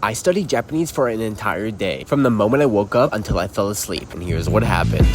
I studied Japanese for an entire day, from the moment I woke up until I fell asleep, and here's what happened.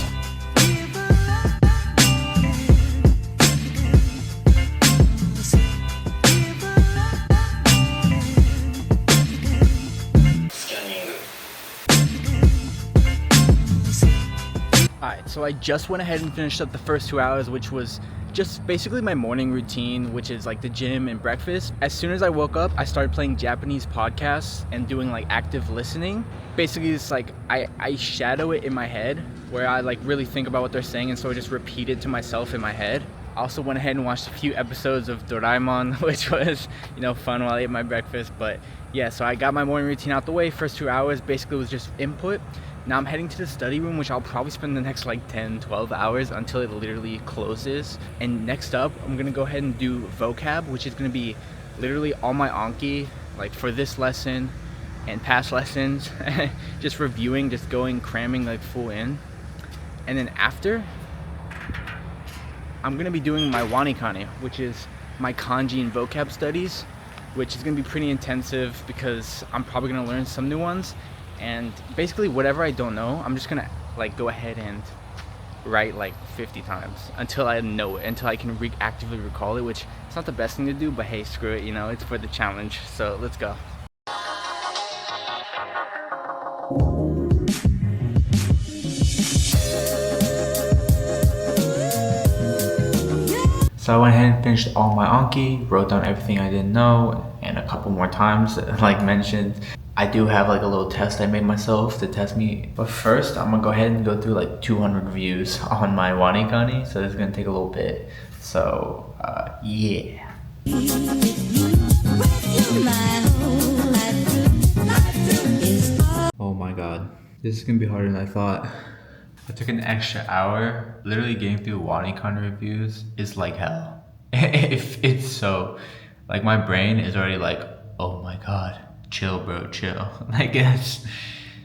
Alright, so I just went ahead and finished up the first 2 hours, which was just basically my morning routine, which is like the gym and breakfast. As soon as I woke up, I started playing Japanese podcasts and doing like active listening. Basically, it's like I shadow it in my head, where I like really think about what they're saying, and so I just repeat it to myself in my head. I also went ahead and watched a few episodes of Doraemon, which was, fun while I ate my breakfast. But yeah, so I got my morning routine out the way. First 2 hours basically was just input. Now I'm heading to the study room, which I'll probably spend the next like 10-12 hours until it literally closes. And next up, I'm gonna go ahead and do vocab, which is gonna be literally all my Anki, like for this lesson and past lessons. Just reviewing, just going, cramming like full in. And then after, I'm gonna be doing my Wanikane, which is my kanji and vocab studies, which is gonna be pretty intensive because I'm probably gonna learn some new ones. And basically whatever I don't know, I'm just gonna like go ahead and write like 50 times until I know it, until I can actively recall it, which it's not the best thing to do, but hey, screw it, it's for the challenge. So let's go. So I went ahead and finished all my Anki, wrote down everything I didn't know, and a couple more times, like mentioned. I do have like a little test I made myself to test me. But first, I'm gonna go ahead and go through like 200 views on my Wanikane, so it's gonna take a little bit. So, yeah. Oh my god, this is gonna be harder than I thought. I took an extra hour. Literally getting through Wanikane reviews is like hell. If it's so, like my brain is already like, oh my god. Chill, bro, chill. I guess.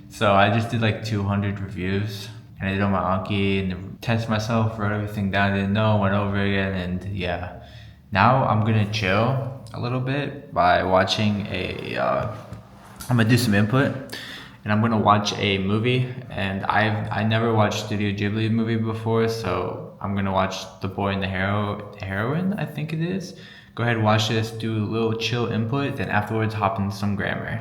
So I just did like 200 reviews, and I did all my Anki and tested myself, wrote everything down I didn't know, went over again, and yeah. Now I'm gonna chill a little bit by watching I'm gonna do some input, and I'm gonna watch a movie. And I never watched Studio Ghibli movie before, so I'm gonna watch The Boy and the Heroine, I think it is. Go ahead and watch this, do a little chill input, then afterwards hop into some grammar.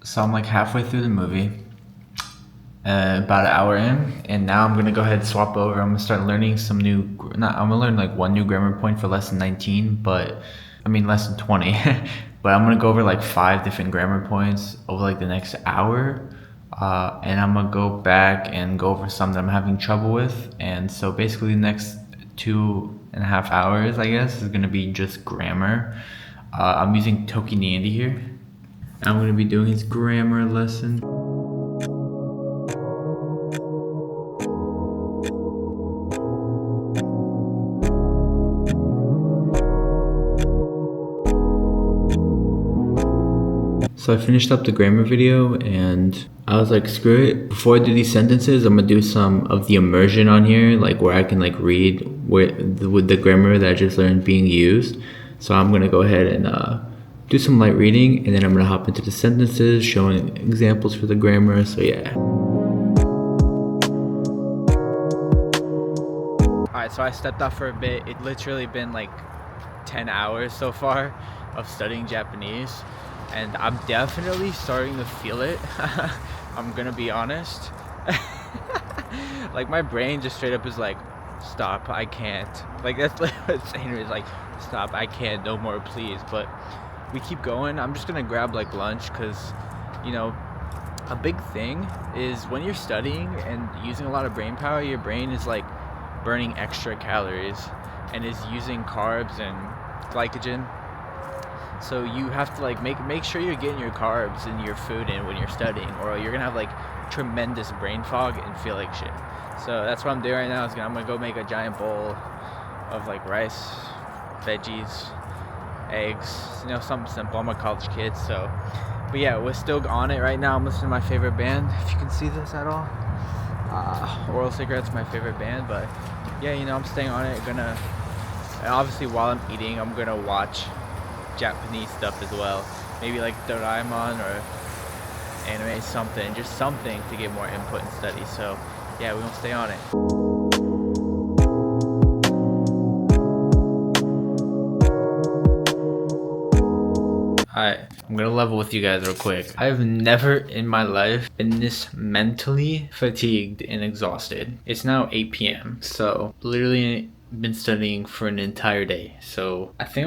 So I'm like halfway through the movie, about an hour in, and now I'm gonna go ahead and swap over. I'm gonna start learning some I'm gonna learn like one new grammar point for lesson 19, lesson 20. But I'm gonna go over like 5 different grammar points over like the next hour. And I'm gonna go back and go over some that I'm having trouble with. And so basically the next 2.5 hours, I guess, is gonna be just grammar. I'm using Toki Andy here. I'm gonna be doing his grammar lesson. So I finished up the grammar video, and I was like, screw it. Before I do these sentences, I'm gonna do some of the immersion on here, like where I can like read with the grammar that I just learned being used. So I'm gonna go ahead and do some light reading, and then I'm gonna hop into the sentences, showing examples for the grammar. So yeah. Alright, so I stepped out for a bit. It literally been like 10 hours so far of studying Japanese. And I'm definitely starting to feel it. I'm gonna be honest. Like my brain just straight up is like, stop, I can't. Like that's what it's saying, is like, stop, I can't, no more, please. But we keep going. I'm just gonna grab like lunch, because a big thing is when you're studying and using a lot of brain power, your brain is like burning extra calories and is using carbs and glycogen. So you have to like make sure you're getting your carbs and your food in when you're studying, or you're gonna have like tremendous brain fog and feel like shit. So that's what I'm doing right now. I'm gonna go make a giant bowl of like rice, veggies, eggs, something simple. I'm a college kid, so. But yeah, we're still on it right now. I'm listening to my favorite band, if you can see this at all. Oral Cigarette's my favorite band, but yeah, I'm staying on it. Gonna And obviously while I'm eating, I'm gonna watch Japanese stuff as well. Maybe like Doraemon or anime, something, just something to get more input and study. So yeah, we're gonna stay on it. Alright, I'm gonna level with you guys real quick. I've never in my life been this mentally fatigued and exhausted. It's now 8 p.m. So literally been studying for an entire day. So I think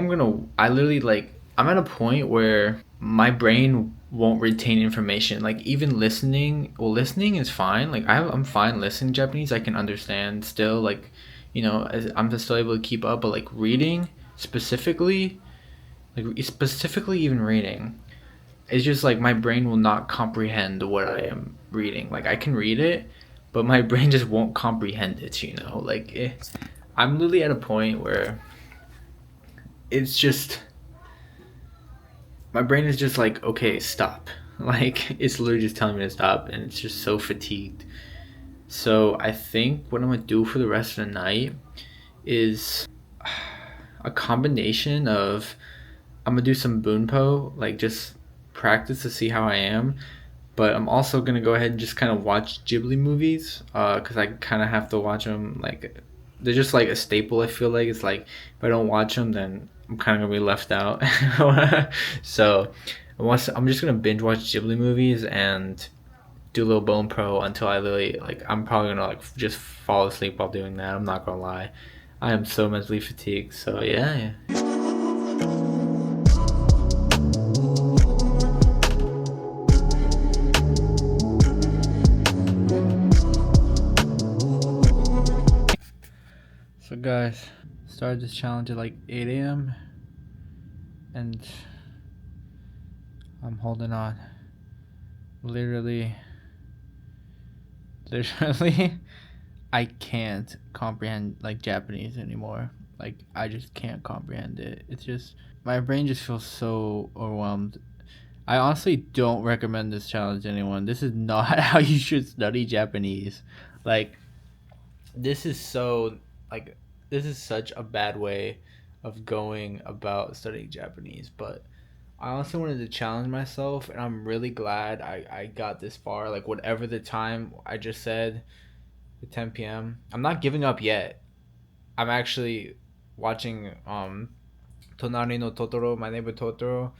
I literally I'm at a point where my brain won't retain information. Like even listening, well, listening is fine. Like I'm fine listening Japanese. I can understand still, like, I'm still able to keep up, but like reading specifically, specifically even reading, it's just like my brain will not comprehend what I am reading. Like I can read it, but my brain just won't comprehend it. I'm literally at a point where it's just my brain is just like, okay, stop. Like it's literally just telling me to stop, and it's just so fatigued. So I think what I'm gonna do for the rest of the night is a combination of, I'm gonna do some bunpo, like just practice to see how I am. But I'm also gonna go ahead and just kind of watch Ghibli movies, cause I kind of have to watch them. Like they're just like a staple. I feel like it's like if I don't watch them, then I'm kind of gonna be left out. So I'm just gonna binge watch Ghibli movies and do a little bone pro until I literally, like, I'm probably gonna like just fall asleep while doing that. I'm not gonna lie, I am so mentally fatigued. So yeah. So guys, started this challenge at like 8 a.m. and I'm holding on. Literally, I can't comprehend like Japanese anymore. Like I just can't comprehend it. It's just, my brain just feels so overwhelmed. I honestly don't recommend this challenge to anyone. This is not how you should study Japanese. Like this is so like this is such a bad way of going about studying Japanese. But I also wanted to challenge myself, and I'm really glad I got this far. Like whatever the time I just said, the 10 p.m. I'm not giving up yet. I'm actually watching Tonari no Totoro, My Neighbor Totoro,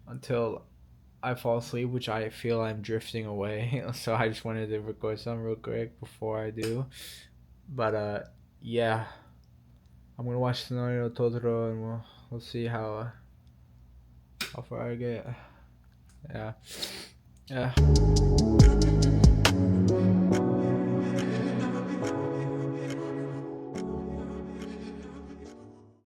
until I fall asleep, which I feel I'm drifting away. So I just wanted to record some real quick before I do. But yeah, I'm gonna watch Tonari no Totoro, and we'll see how far I get. Yeah.